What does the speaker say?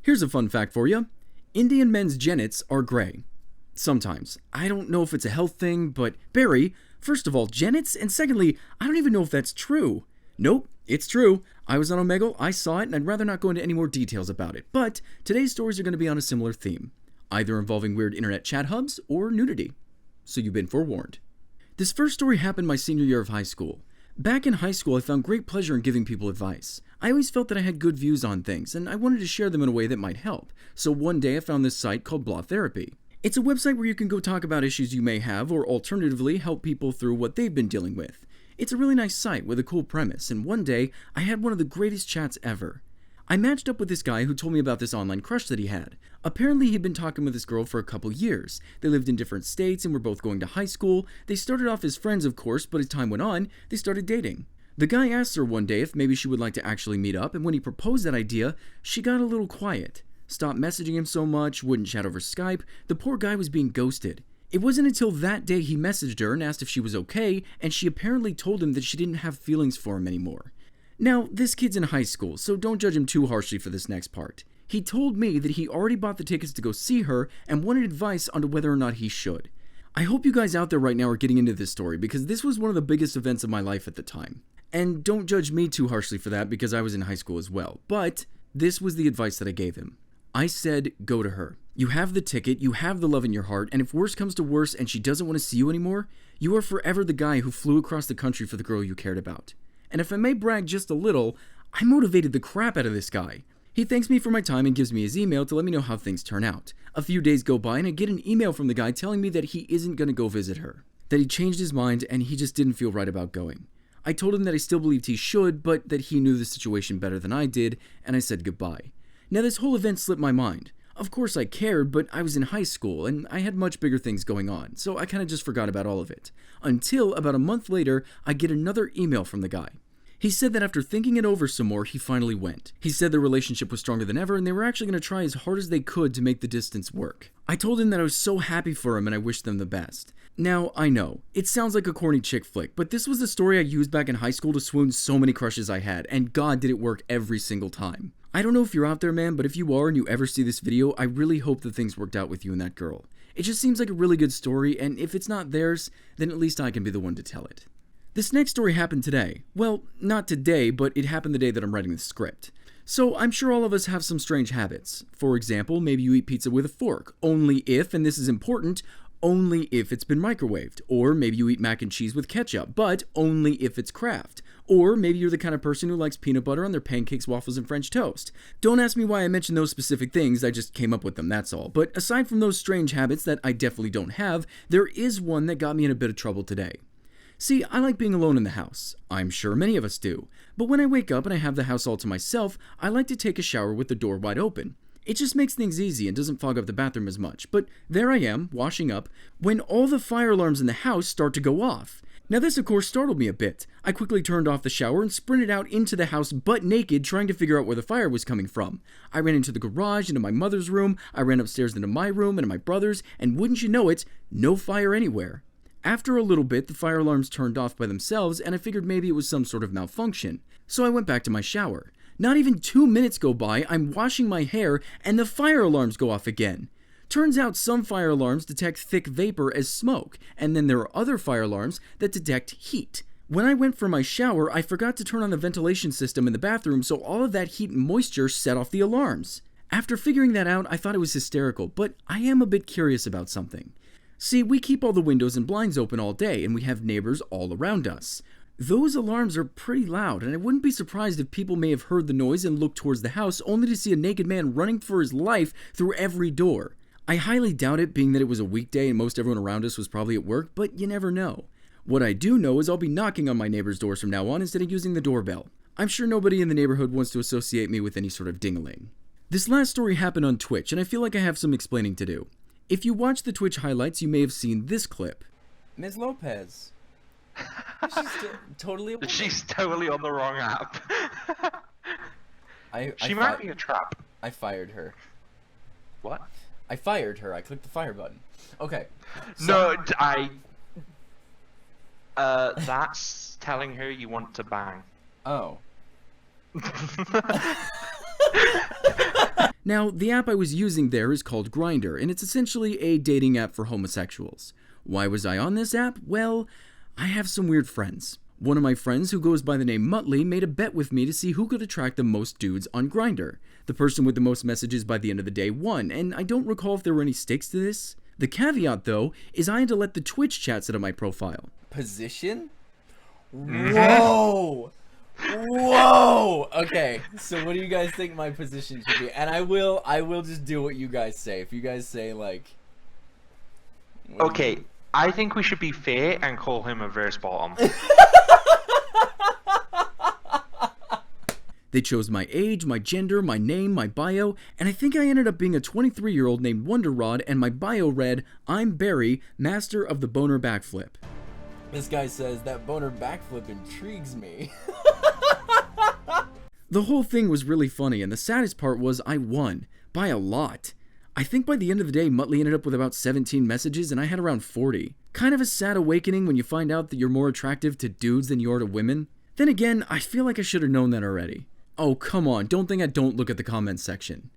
Here's a fun fact for you. Indian men's genets are gray. Sometimes. I don't know if it's a health thing, but Barry, first of all, genets, and secondly, I don't even know if that's true. Nope, it's true. I was on Omegle, I saw it, and I'd rather not go into any more details about it. But today's stories are going to be on a similar theme, either involving weird internet chat hubs or nudity. So you've been forewarned. This first story happened my senior year of high school. Back in high school, I found great pleasure in giving people advice. I always felt that I had good views on things, and I wanted to share them in a way that might help. So one day I found this site called Bulletbarry. It's a website where you can go talk about issues you may have, or alternatively help people through what they've been dealing with. It's a really nice site with a cool premise, and one day I had one of the greatest chats ever. I matched up with this guy who told me about this online crush that he had. Apparently he'd been talking with this girl for a couple years. They lived in different states and were both going to high school. They started off as friends, of course, but as time went on, they started dating. The guy asked her one day if maybe she would like to actually meet up, and when he proposed that idea, she got a little quiet. Stopped messaging him so much, wouldn't chat over Skype. The poor guy was being ghosted. It wasn't until that day he messaged her and asked if she was okay, and she apparently told him that she didn't have feelings for him anymore. Now, this kid's in high school, so don't judge him too harshly for this next part. He told me that he already bought the tickets to go see her and wanted advice on whether or not he should. I hope you guys out there right now are getting into this story because this was one of the biggest events of my life at the time. And don't judge me too harshly for that because I was in high school as well. But this was the advice that I gave him. I said, go to her. You have the ticket, you have the love in your heart, and if worse comes to worse and she doesn't want to see you anymore, you are forever the guy who flew across the country for the girl you cared about. And if I may brag just a little, I motivated the crap out of this guy. He thanks me for my time and gives me his email to let me know how things turn out. A few days go by and I get an email from the guy telling me that he isn't going to go visit her. That he changed his mind and he just didn't feel right about going. I told him that I still believed he should, but that he knew the situation better than I did, and I said goodbye. Now this whole event slipped my mind. Of course I cared, but I was in high school and I had much bigger things going on, so I kind of just forgot about all of it. Until about a month later, I get another email from the guy. He said that after thinking it over some more, he finally went. He said their relationship was stronger than ever and they were actually going to try as hard as they could to make the distance work. I told him that I was so happy for him and I wished them the best. Now, I know, it sounds like a corny chick flick, but this was the story I used back in high school to swoon so many crushes I had, and God did it work every single time. I don't know if you're out there, man, but if you are and you ever see this video, I really hope that things worked out with you and that girl. It just seems like a really good story, and if it's not theirs, then at least I can be the one to tell it. This next story happened today. Well, not today, but it happened the day that I'm writing the script. So I'm sure all of us have some strange habits. For example, maybe you eat pizza with a fork, only if, and this is important, only if it's been microwaved. Or maybe you eat mac and cheese with ketchup, but only if it's Kraft. Or maybe you're the kind of person who likes peanut butter on their pancakes, waffles, and French toast. Don't ask me why I mentioned those specific things, I just came up with them, that's all. But aside from those strange habits that I definitely don't have, there is one that got me in a bit of trouble today. See, I like being alone in the house. I'm sure many of us do. But when I wake up and I have the house all to myself, I like to take a shower with the door wide open. It just makes things easy and doesn't fog up the bathroom as much. But there I am, washing up, when all the fire alarms in the house start to go off. Now this of course startled me a bit. I quickly turned off the shower and sprinted out into the house butt naked trying to figure out where the fire was coming from. I ran into the garage, into my mother's room, I ran upstairs into my room and my brother's, and wouldn't you know it, no fire anywhere. After a little bit, the fire alarms turned off by themselves and I figured maybe it was some sort of malfunction. So I went back to my shower. Not even 2 minutes go by, I'm washing my hair and the fire alarms go off again. Turns out some fire alarms detect thick vapor as smoke, and then there are other fire alarms that detect heat. When I went for my shower, I forgot to turn on the ventilation system in the bathroom, so all of that heat and moisture set off the alarms. After figuring that out, I thought it was hysterical, but I am a bit curious about something. See, we keep all the windows and blinds open all day, and we have neighbors all around us. Those alarms are pretty loud, and I wouldn't be surprised if people may have heard the noise and looked towards the house only to see a naked man running for his life through every door. I highly doubt it, being that it was a weekday and most everyone around us was probably at work, but you never know. What I do know is I'll be knocking on my neighbors' doors from now on instead of using the doorbell. I'm sure nobody in the neighborhood wants to associate me with any sort of ding-a-ling. This last story happened on Twitch, and I feel like I have some explaining to do. If you watch the Twitch highlights, you may have seen this clip. Ms. Lopez. Totally a woman. She's totally on the wrong app. She might be a trap. I fired her. What? I fired her. I clicked the fire button. Okay. So... No, that's telling her you want to bang. Oh. Now, the app I was using there is called Grindr, and it's essentially a dating app for homosexuals. Why was I on this app? Well, I have some weird friends. One of my friends, who goes by the name Muttley, made a bet with me to see who could attract the most dudes on Grindr. The person with the most messages by the end of the day won, and I don't recall if there were any stakes to this. The caveat, though, is I had to let the Twitch chat sit on my profile. Position? Whoa! Whoa! Okay, so what do you guys think my position should be? And I will just do what you guys say. If you guys say, like... Okay, I think we should be fair and call him a verse bottom. They chose my age, my gender, my name, my bio, and I think I ended up being a 23-year-old named Wonder Rod, and my bio read, "I'm Barry, master of the boner backflip." This guy says, that boner backflip intrigues me. The whole thing was really funny, and the saddest part was I won. By a lot. I think by the end of the day, Muttley ended up with about 17 messages, and I had around 40. Kind of a sad awakening when you find out that you're more attractive to dudes than you are to women. Then again, I feel like I should have known that already. Oh, come on, don't think I don't look at the comments section.